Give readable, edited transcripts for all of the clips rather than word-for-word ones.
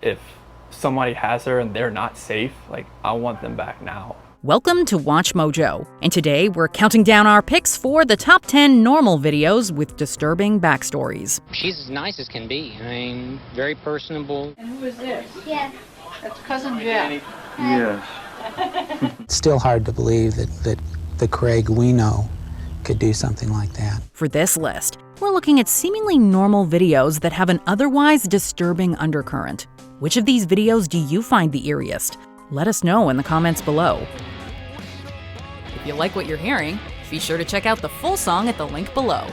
If somebody has her and they're not safe, like, I want them back now. Welcome to Watch Mojo, and today we're counting down our picks for the top 10 normal videos with disturbing backstories. She's as nice as can be. I mean, very personable. And who is this? Yeah. That's Cousin Jeff. Yes. It's still hard to believe that the Craig we know could do something like that. For this list, we're looking at seemingly normal videos that have an otherwise disturbing undercurrent. Which of these videos do you find the eeriest? Let us know in the comments below. If you like what you're hearing, be sure to check out the full song at the link below.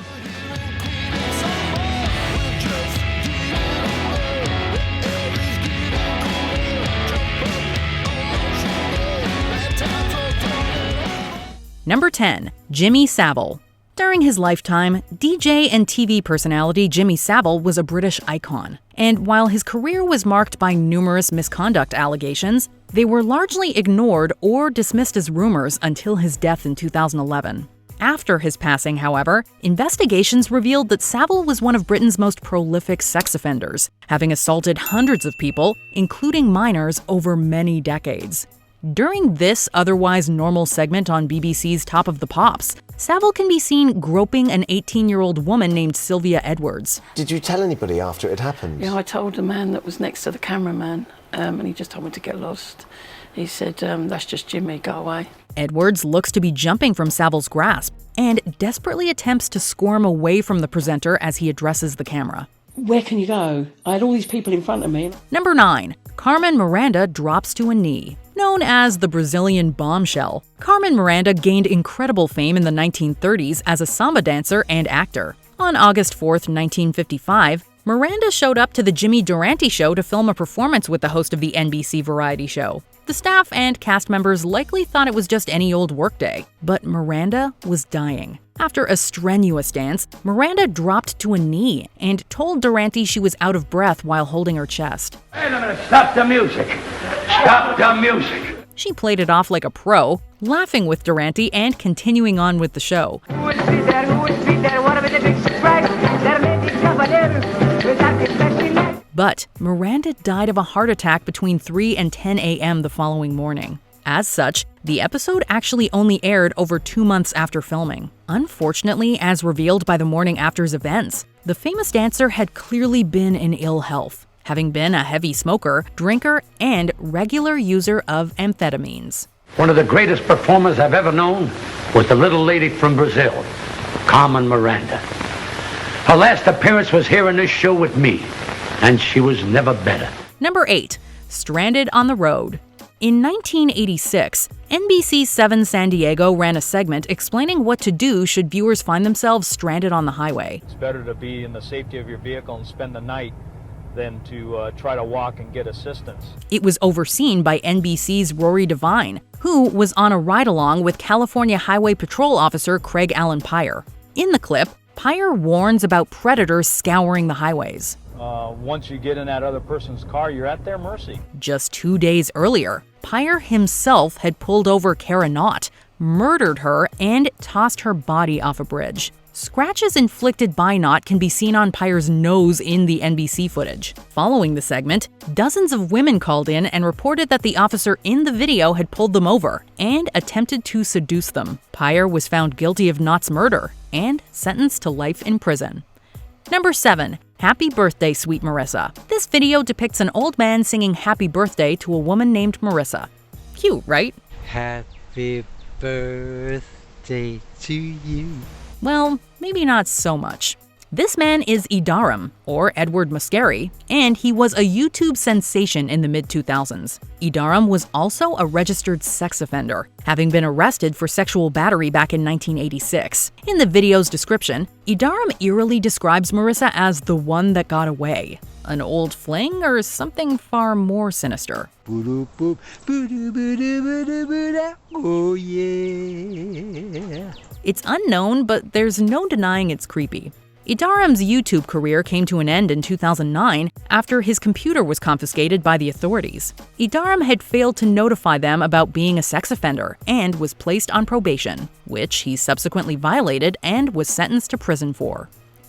Number 10. Jimmy Savile. During his lifetime, DJ and TV personality Jimmy Savile was a British icon. And while his career was marked by numerous misconduct allegations, they were largely ignored or dismissed as rumors until his death in 2011. After his passing, however, investigations revealed that Savile was one of Britain's most prolific sex offenders, having assaulted hundreds of people, including minors, over many decades. During this otherwise normal segment on BBC's Top of the Pops, Savile can be seen groping an 18-year-old woman named Sylvia Edwards. Did you tell anybody after it happened? Yeah, I told the man that was next to the cameraman, and he just told me to get lost. He said, that's just Jimmy, go away. Edwards looks to be jumping from Savile's grasp and desperately attempts to squirm away from the presenter as he addresses the camera. Where can you go? I had all these people in front of me. Number 9. Carmen Miranda drops to a knee. Known as the Brazilian bombshell, Carmen Miranda gained incredible fame in the 1930s as a samba dancer and actor. On August 4, 1955, Miranda showed up to the Jimmy Durante show to film a performance with the host of the NBC variety show. The staff and cast members likely thought it was just any old workday, but Miranda was dying. After a strenuous dance, Miranda dropped to a knee and told Durante she was out of breath while holding her chest. Wait a minute, stop the music! Stop the music! She played it off like a pro, laughing with Durante and continuing on with the show. But Miranda died of a heart attack between 3 and 10 a.m. the following morning. As such, the episode actually only aired over 2 months after filming. Unfortunately, as revealed by the morning after's events, the famous dancer had clearly been in ill health, having been a heavy smoker, drinker, and regular user of amphetamines. One of the greatest performers I've ever known was the little lady from Brazil, Carmen Miranda. Her last appearance was here in this show with me, and she was never better. Number 8. Stranded on the Road. In 1986, NBC 7 San Diego ran a segment explaining what to do should viewers find themselves stranded on the highway. It's better to be in the safety of your vehicle and spend the night than to try to walk and get assistance. It was overseen by NBC's Rory Devine, who was on a ride-along with California Highway Patrol Officer Craig Allen Pyre. In the clip, Pyre warns about predators scouring the highways. Once you get in that other person's car, you're at their mercy. Just 2 days earlier, Pyre himself had pulled over Kara Knott, murdered her, and tossed her body off a bridge. Scratches inflicted by Knott can be seen on Pyre's nose in the NBC footage. Following the segment, dozens of women called in and reported that the officer in the video had pulled them over and attempted to seduce them. Pyre was found guilty of Knott's murder and sentenced to life in prison. Number 7. Happy Birthday, Sweet Marissa. This video depicts an old man singing happy birthday to a woman named Marissa. Cute, right? Happy birthday to you. Well, maybe not so much. This man is Edaram, or Edward Muscari, and he was a YouTube sensation in the mid-2000s. Edaram was also a registered sex offender, having been arrested for sexual battery back in 1986. In the video's description, Edaram eerily describes Marissa as the one that got away. An old fling or something far more sinister? Oh yeah. It's unknown, but there's no denying it's creepy. Edaram's YouTube career came to an end in 2009 after his computer was confiscated by the authorities. Edaram had failed to notify them about being a sex offender and was placed on probation, which he subsequently violated and was sentenced to prison for.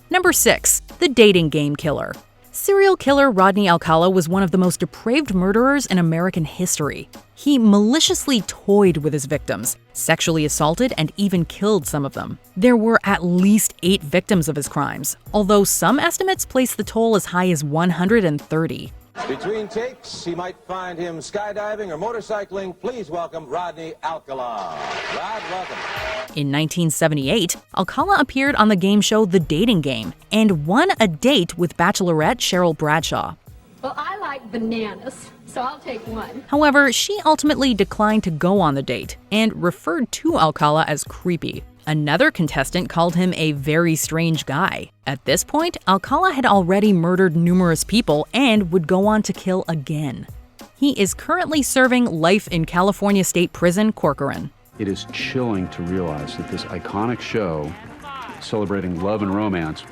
Number 6. The Dating Game Killer. Serial killer Rodney Alcala was one of the most depraved murderers in American history. He maliciously toyed with his victims, sexually assaulted, and even killed some of them. There were at least 8 victims of his crimes, although some estimates place the toll as high as 130. Between takes, he might find him skydiving or motorcycling. Please welcome Rodney Alcala. Rod, welcome. In 1978, Alcala appeared on the game show The Dating Game and won a date with Bachelorette Cheryl Bradshaw. Well, I like bananas, so I'll take one. However, she ultimately declined to go on the date and referred to Alcala as creepy. Another contestant called him a very strange guy. At this point, Alcala had already murdered numerous people and would go on to kill again. He is currently serving life in California State Prison, Corcoran. It is chilling to realize that this iconic show, celebrating love and romance,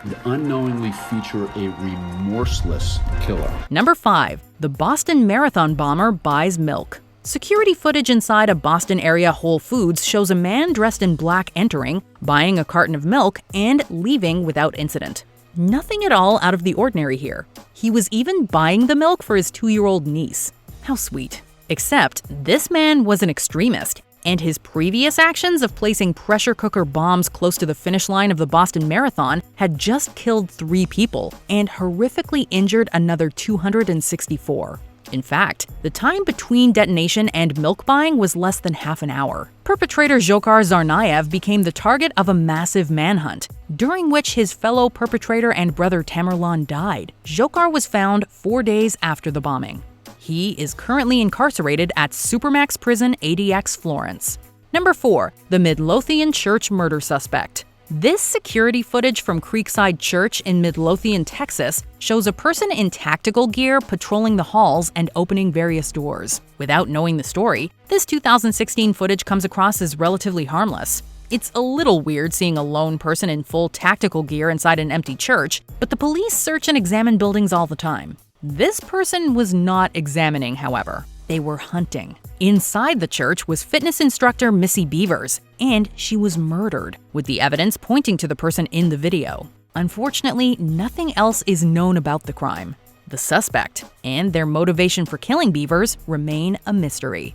would unknowingly feature a remorseless killer. Number 5. The Boston Marathon bomber buys milk. Security footage inside a Boston area Whole Foods shows a man dressed in black entering, buying a carton of milk, and leaving without incident. Nothing at all out of the ordinary here. He was even buying the milk for his 2-year-old niece. How sweet. Except, this man was an extremist, and his previous actions of placing pressure cooker bombs close to the finish line of the Boston Marathon had just killed 3 people and horrifically injured another 264. In fact, the time between detonation and milk buying was less than half an hour. Perpetrator Dzhokhar Tsarnaev became the target of a massive manhunt, during which his fellow perpetrator and brother Tamerlan died. Dzhokhar was found 4 days after the bombing. He is currently incarcerated at Supermax Prison ADX Florence. Number 4. The Midlothian Church murder suspect. This security footage from Creekside Church in Midlothian, Texas, shows a person in tactical gear patrolling the halls and opening various doors. Without knowing the story, this 2016 footage comes across as relatively harmless. It's a little weird seeing a lone person in full tactical gear inside an empty church, but the police search and examine buildings all the time. This person was not examining, however. They were hunting. Inside the church was fitness instructor Missy Beavers, and she was murdered, with the evidence pointing to the person in the video. Unfortunately, nothing else is known about the crime. The suspect and their motivation for killing Beavers remain a mystery.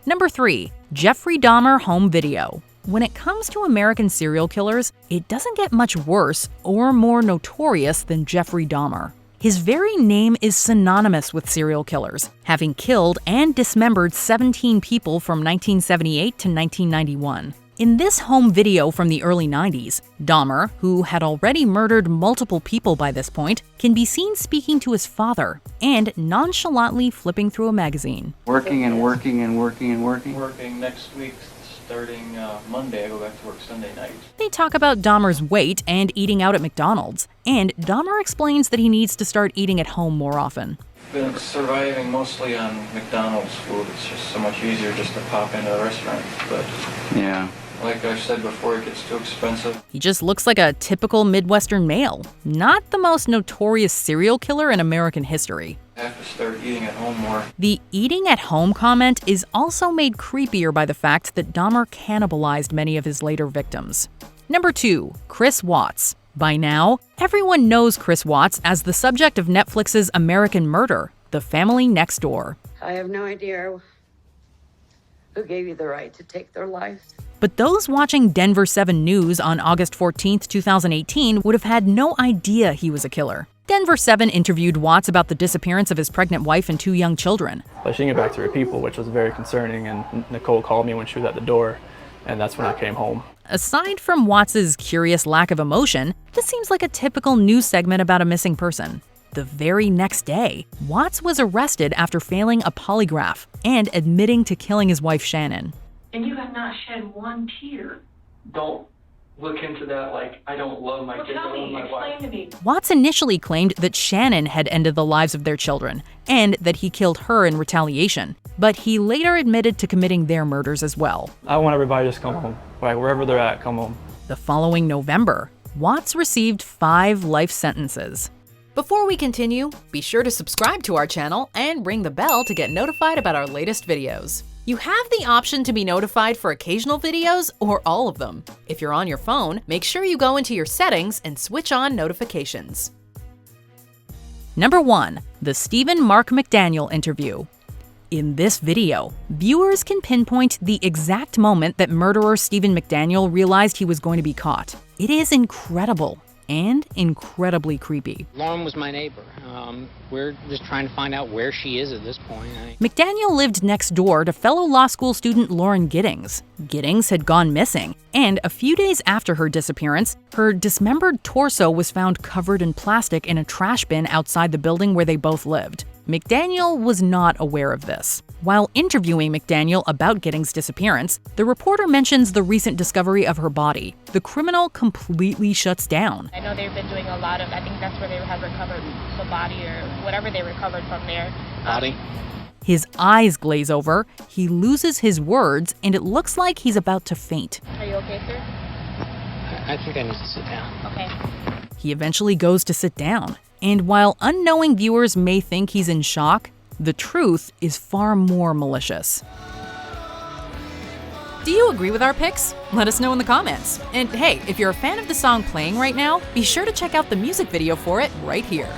Number 3. Jeffrey Dahmer home video. When it comes to American serial killers, it doesn't get much worse or more notorious than Jeffrey Dahmer. His very name is synonymous with serial killers, having killed and dismembered 17 people from 1978 to 1991. In this home video from the early 90s, Dahmer, who had already murdered multiple people by this point, can be seen speaking to his father and nonchalantly flipping through a magazine. Working and working and working and working. Working next week, starting Monday. I go back to work Sunday night. They talk about Dahmer's weight and eating out at McDonald's, and Dahmer explains that he needs to start eating at home more often. Been surviving mostly on McDonald's food. It's just so much easier just to pop into a restaurant. But yeah, like I said before, it gets too expensive. He just looks like a typical Midwestern male, not the most notorious serial killer in American history. I have to start eating at home more. The eating at home comment is also made creepier by the fact that Dahmer cannibalized many of his later victims. Number 2. Chris Watts. By now, everyone knows Chris Watts as the subject of Netflix's American Murder, The Family Next Door. I have no idea who gave you the right to take their lives. But those watching Denver 7 News on August 14, 2018 would have had no idea he was a killer. Denver 7 interviewed Watts about the disappearance of his pregnant wife and 2 young children. But she didn't get back to her people, which was very concerning, and Nicole called me when she was at the door, and that's when I came home. Aside from Watts' curious lack of emotion, this seems like a typical news segment about a missing person. The very next day, Watts was arrested after failing a polygraph and admitting to killing his wife Shannon. And you have not shed one tear. Don't look into that like I don't love my kids, I love my wife. Explain to me. Watts initially claimed that Shannon had ended the lives of their children and that he killed her in retaliation, but he later admitted to committing their murders as well. I want everybody to just come home. Like, wherever they're at, come home. The following November, Watts received 5 life sentences. Before we continue, be sure to subscribe to our channel and ring the bell to get notified about our latest videos. You have the option to be notified for occasional videos or all of them. If you're on your phone, make sure you go into your settings and switch on notifications. Number 1. The Stephen Mark McDaniel interview. In this video, viewers can pinpoint the exact moment that murderer Stephen McDaniel realized he was going to be caught. It is incredible and incredibly creepy. Lauren was my neighbor. We're just trying to find out where she is at this point. McDaniel lived next door to fellow law school student Lauren Giddings. Giddings had gone missing, and a few days after her disappearance, her dismembered torso was found covered in plastic in a trash bin outside the building where they both lived. McDaniel was not aware of this. While interviewing McDaniel about Giddings' disappearance, the reporter mentions the recent discovery of her body. The criminal completely shuts down. I know they've been doing a lot of, I think that's where they had recovered the body or whatever they recovered from there. Body? His eyes glaze over, he loses his words, and it looks like he's about to faint. Are you okay, sir? I think I need to sit down. Okay. He eventually goes to sit down. And while unknowing viewers may think he's in shock, the truth is far more malicious. Do you agree with our picks? Let us know in the comments. And hey, if you're a fan of the song playing right now, be sure to check out the music video for it right here.